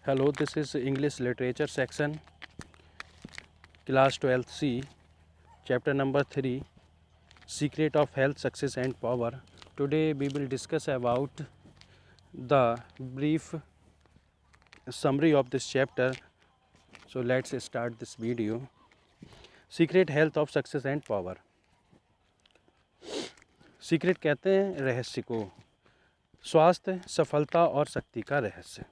Hello, this is English Literature section, Class 12th C, Chapter number 3, Secret of Health, Success and Power. Today we will discuss about the brief summary of this chapter. So let's start this video. Secret Health of Success and Power. Secret कहते हैं रहस्य को, स्वास्थ्य, सफलता और शक्ति का रहस्य।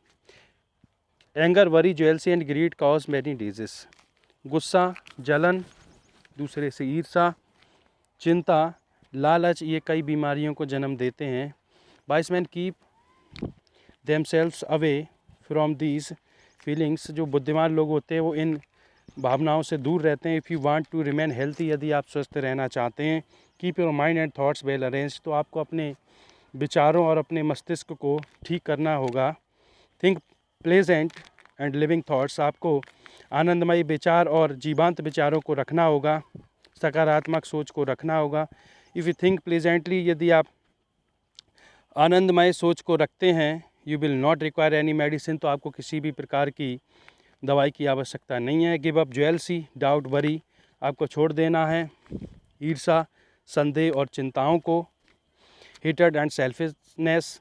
Anger, worry, jealousy and greed cause many disease. गुस्सा, जलन, दूसरे से ईर्षा, चिंता, लालच, ये कई बीमारियों को जन्म देते हैं। Vice man keep themselves away from these feelings. जो बुद्धिमान लोग होते हैं वो इन भावनाओं से दूर रहते हैं। If you want to remain healthy, यदि आप स्वस्थ रहना चाहते हैं, keep your mind and thoughts well arranged, तो आपको अपने विचारों और अपने मस्तिष्क को ठीक करना होगा। Think pleasant and living thoughts, आपको आनंदमयी विचार और जीवंत विचारों को रखना होगा, सकारात्मक सोच को रखना होगा। इफ़ यू थिंक प्लेजेंटली, यदि आप आनंदमय सोच को रखते हैं, you will not require any medicine, तो आपको किसी भी प्रकार की दवाई की आवश्यकता नहीं है। Give up jealousy, doubt, worry, आपको छोड़ देना है ईर्षा, संदेह और चिंताओं को। हेटेड एंड सेल्फिशनेस,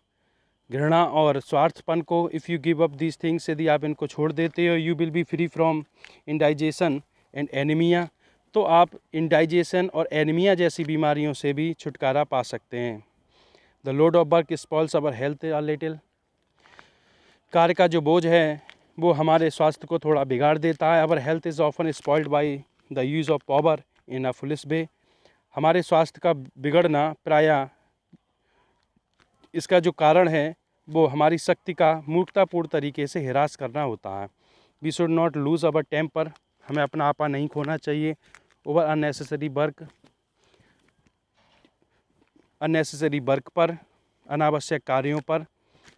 घृणा और स्वार्थपन को। If you give up these things, यदि आप इनको छोड़ देते हो, you will be free from indigestion and anaemia, तो आप इंडाइजेशन और एनीमिया जैसी बीमारियों से भी छुटकारा पा सकते हैं। The load of work spoils our health a little, कार्य का जो बोझ है वो हमारे स्वास्थ्य को थोड़ा बिगाड़ देता है। Our health is often spoiled by the use of power in a foolish way, हमारे स्वास्थ्य का बिगड़ना प्रायः इसका जो कारण है वो हमारी शक्ति का मूर्खतापूर्ण तरीके से हिरास करना होता है। We should not lose our temper, हमें अपना आपा नहीं खोना चाहिए। ओवर अननेसेसरी वर्क पर, अनावश्यक कार्यों पर।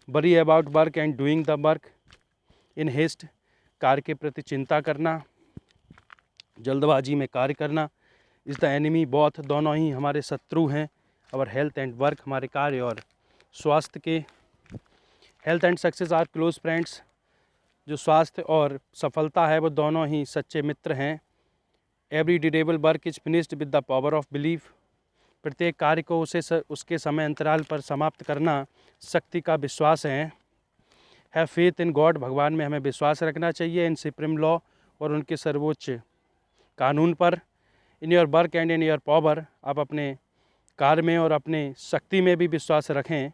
Worry about work and doing the work in haste, कार्य के प्रति चिंता करना, जल्दबाजी में कार्य करना। इज़ द एनिमी बोथ, दोनों ही हमारे शत्रु हैं। अवर हेल्थ एंड वर्क, हमारे कार्य और स्वास्थ्य के। Health and success are close friends, जो स्वास्थ्य और सफलता है वो दोनों ही सच्चे मित्र हैं। Every doable work is finished with the power of belief, प्रत्येक कार्य को उसके समय अंतराल पर समाप्त करना शक्ति का विश्वास है। हैव फेथ इन गॉड, भगवान में हमें विश्वास रखना चाहिए। इन सुप्रीम लॉ, और उनके सर्वोच्च कानून पर। In your work and in your power, आप अपने कार्य में और अपने शक्ति में भी विश्वास रखें।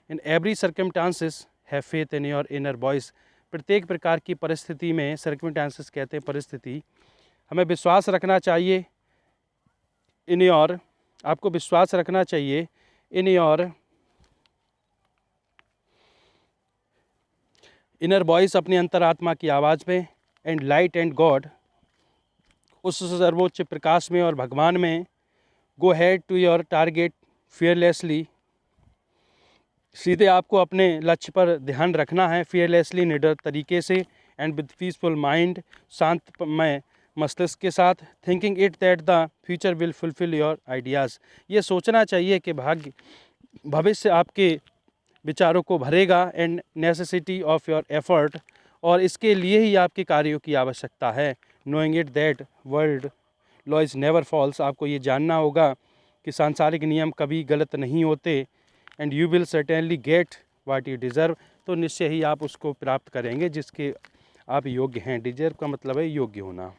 In every circumstances have faith in your inner voice, प्रत्येक प्रकार की परिस्थिति में, सर्कमस्टांसेस कहते हैं परिस्थिति, हमें विश्वास रखना चाहिए। इन योर, आपको विश्वास रखना चाहिए। इन योर इनर वॉइस, अपनी अंतरात्मा की आवाज़ में। एंड लाइट एंड गॉड, उस सर्वोच्च प्रकाश में और भगवान में। Go head to your target fearlessly, सीधे आपको अपने लक्ष्य पर ध्यान रखना है, फियरलेसली, निडर तरीके से। एंड विद पीसफुल माइंड, शांतमय मस्तिष्क के साथ। Thinking it that the future will fulfil your ideas, ये सोचना चाहिए कि भविष्य आपके विचारों को भरेगा। And necessity of your effort, और इसके लिए ही आपके कार्यों की आवश्यकता है। Knowing it that world law is never false, आपको ये जानना होगा कि सांसारिक नियम कभी गलत नहीं होते। And you will certainly gate what you deserve, तो निश्चय ही आप उसको प्राप्त करेंगे जिसके आप योग्य हैं। डिज़र्व का मतलब है योग्य होना।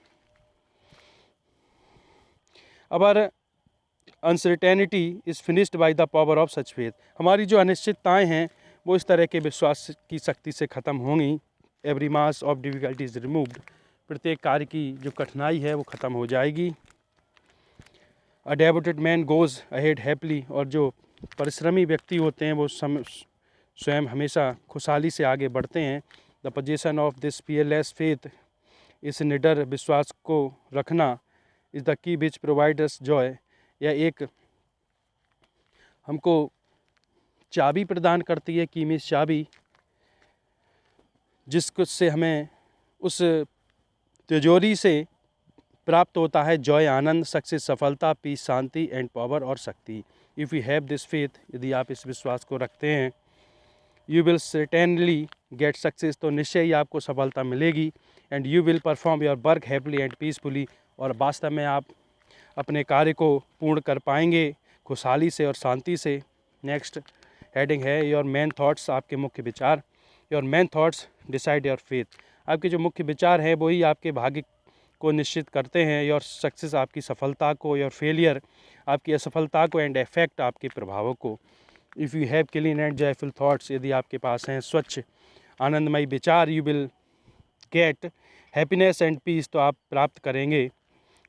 अबर uncertainty is finished by the power of such faith, हमारी जो अनिश्चितताएँ हैं वो इस तरह के विश्वास की शक्ति से ख़त्म होंगी। Every mass of difficulties removed, प्रत्येक कार्य की जो कठिनाई है वो ख़त्म हो जाएगी। अ devoted man goes ahead happily, और जो परिश्रमी व्यक्ति होते हैं वो स्वयं हमेशा खुशहाली से आगे बढ़ते हैं। The position of this fearless faith, इस निडर विश्वास को रखना। Is the key which providers Joy, यह एक हमको चाबी प्रदान करती है, कीमित चाबी, जिससे हमें उस तिजोरी से प्राप्त होता है जॉय, आनंद, सक्सेस, सफलता, पीस, शांति एंड पावर और शक्ति। If you have this faith, यदि आप इस विश्वास को रखते हैं, you will certainly get success, तो निश्चय ही आपको सफलता मिलेगी। And you will perform your work happily and peacefully, और वास्तव में आप अपने कार्य को पूर्ण कर पाएंगे खुशहाली से और शांति से। नेक्स्ट हेडिंग है योर मेन थॉट्स, आपके मुख्य विचार। Your main thoughts decide your faith, आपके जो मुख्य विचार हैं वही आपके भाग्य को निश्चित करते हैं। योर सक्सेस, आपकी सफलता को, योर फेलियर, आपकी असफलता को, एंड इफेक्ट, आपके प्रभावों को। If you have clean and joyful thoughts, यदि आपके पास हैं स्वच्छ आनंदमयी विचार, you will get happiness and peace, तो आप प्राप्त करेंगे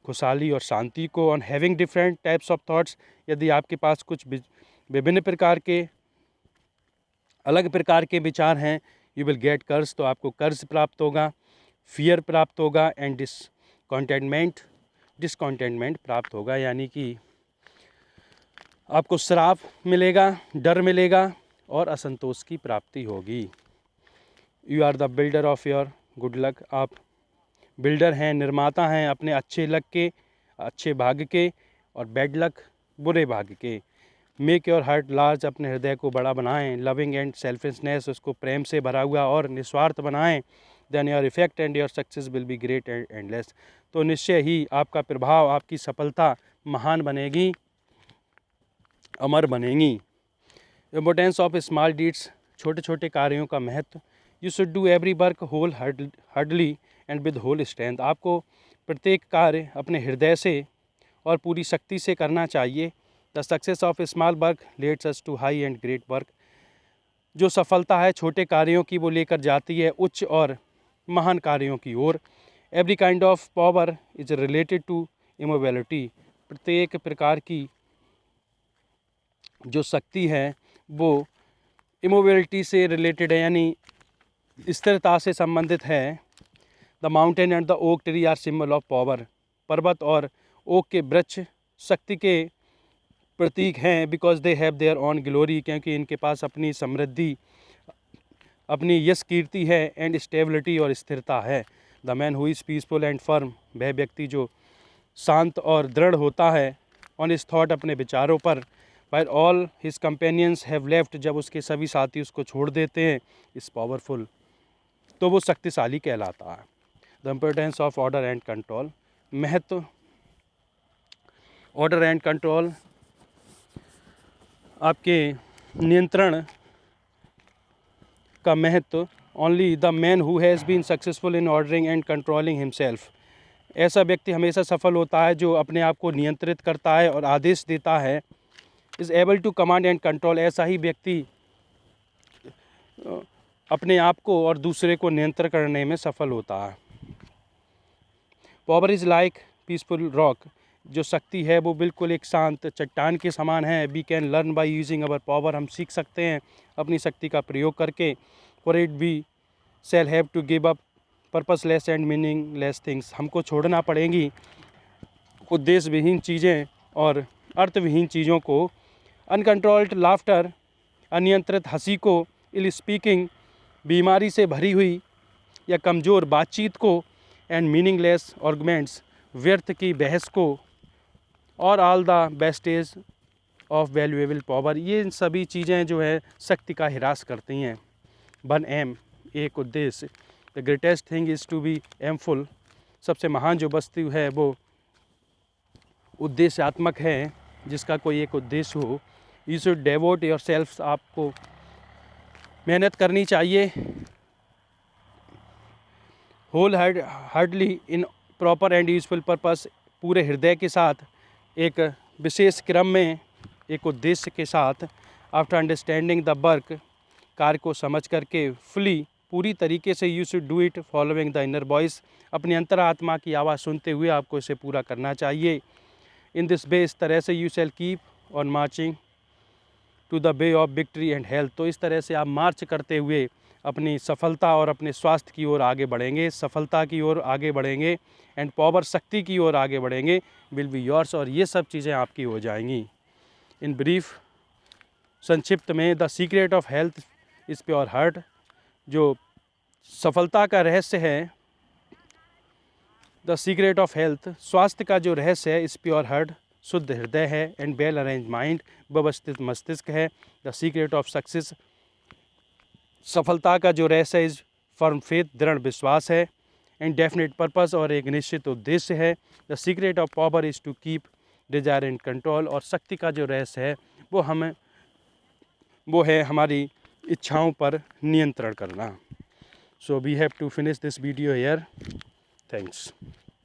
खुशहाली और शांति को। On having different types of thoughts, यदि आपके पास कुछ विभिन्न प्रकार के, अलग प्रकार के विचार हैं, यू विल गेट कर्ज, तो आपको कर्ज प्राप्त होगा, फियर प्राप्त होगा, एंड डिसकॉन्टेंटमेंट प्राप्त होगा, यानी कि आपको श्राप मिलेगा, डर मिलेगा और असंतोष की प्राप्ति होगी। You are the builder of your good luck, आप बिल्डर हैं, निर्माता हैं अपने अच्छे लक के, अच्छे भाग्य के, और बैड लक, बुरे भाग्य के। मेक योर हार्ट लार्ज, अपने हृदय को बड़ा बनाएं। लविंग एंड सेल्फिशनेस, उसको प्रेम से भरा हुआ और निस्वार्थ बनाएं। Then your effect and your success will be great and endless, तो निश्चय ही आपका प्रभाव, आपकी सफलता महान बनेगी, अमर बनेगी। इम्पोर्टेंस ऑफ स्मॉल डीड्स, छोटे छोटे कार्यों का महत्व। You should do every work whole hardly and with whole strength, आपको प्रत्येक कार्य अपने हृदय से और पूरी शक्ति से करना चाहिए। The success of small work leads us to high and great work, जो सफलता है छोटे कार्यों की वो लेकर जाती है उच्च और महान कार्यों की ओर। Every kind of power is related to immobility, प्रत्येक प्रकार की जो शक्ति है वो इमोबिलिटी से रिलेटेड है, यानी स्थिरता से संबंधित है। The mountain and the oak tree are symbol of power, पर्वत और ओक के वृक्ष शक्ति के प्रतीक हैं। Because they have their own glory, क्योंकि इनके पास अपनी समृद्धि, अपनी यश कीर्ति है, एंड स्टेबिलिटी और स्थिरता है। The man who is peaceful and firm, वह व्यक्ति जो शांत और दृढ़ होता है, ऑन हिज थॉट, अपने विचारों पर, while all his companions have left, जब उसके सभी साथी उसको छोड़ देते हैं, इज़ पावरफुल, तो वो शक्तिशाली कहलाता है। The importance of order and control, महत्व ऑर्डर एंड कंट्रोल, आपके नियंत्रण का महत्व। Only the man who has been successful in ordering and controlling himself, ऐसा व्यक्ति हमेशा सफल होता है जो अपने आप को नियंत्रित करता है और आदेश देता है। Is able to command and control, ऐसा ही व्यक्ति अपने आप को और दूसरे को नियंत्रण करने में सफल होता है। Power is like peaceful rock, जो शक्ति है वो बिल्कुल एक शांत चट्टान के समान है। We can learn by using our power, हम सीख सकते हैं अपनी शक्ति का प्रयोग करके। For it we shall have to give up purposeless and meaningless things, हमको छोड़ना पड़ेंगी उद्देश्य विहीन चीज़ें और अर्थविहीन चीज़ों को। अनकंट्रोल्ड लाफ्टर, अनियंत्रित हंसी को। इल स्पीकिंग, बीमारी से भरी हुई या कमज़ोर बातचीत को। एंड मीनिंगलेस आर्गुमेंट्स, व्यर्थ की बहस को। और all the wastage of valuable power, ये सभी चीज़ें जो है शक्ति का ह्रास करती हैं। वन एम, एक उद्देश्य। The greatest thing is to be aimful, सबसे महान जो वस्तु है वो उद्देश्यात्मक है, जिसका कोई एक उद्देश्य हो। You should devote yourself, आपको मेहनत करनी चाहिए wholeheartedly in proper and useful purpose, पूरे हृदय के साथ, एक विशेष क्रम में, एक उद्देश्य के साथ। आफ्टर अंडरस्टैंडिंग द वर्क, कार्य को समझ करके, फुली, पूरी तरीके से। You should do it following the inner voice, अपनी अंतरात्मा की आवाज़ सुनते हुए आपको इसे पूरा करना चाहिए। इन दिस वे, इस तरह से, you shall keep on marching to the way of victory and health, तो इस तरह से आप मार्च करते हुए अपनी सफलता और अपने स्वास्थ्य की ओर आगे बढ़ेंगे, सफलता की ओर आगे बढ़ेंगे, एंड पावर, शक्ति की ओर आगे बढ़ेंगे। विल बी योर्स, और ये सब चीज़ें आपकी हो जाएंगी। इन ब्रीफ, संक्षिप्त में, the secret of health is pure heart, जो सफलता का रहस्य है, द सीक्रेट ऑफ हेल्थ, स्वास्थ्य का जो रहस्य है, इज़ प्योर हार्ट, शुद्ध हृदय है, एंड वेल अरेंज माइंड, व्यवस्थित मस्तिष्क है। द सीक्रेट ऑफ सक्सेस सफलता का जो रहस्य है इस फर्म फेथ, दृढ़ विश्वास है, एंड डेफिनेट पर्पस और एक निश्चित उद्देश्य है। The secret of power is to keep desire in control, और शक्ति का जो रहस्य है वो है हमारी इच्छाओं पर नियंत्रण करना। So we have to finish this video here. Thanks.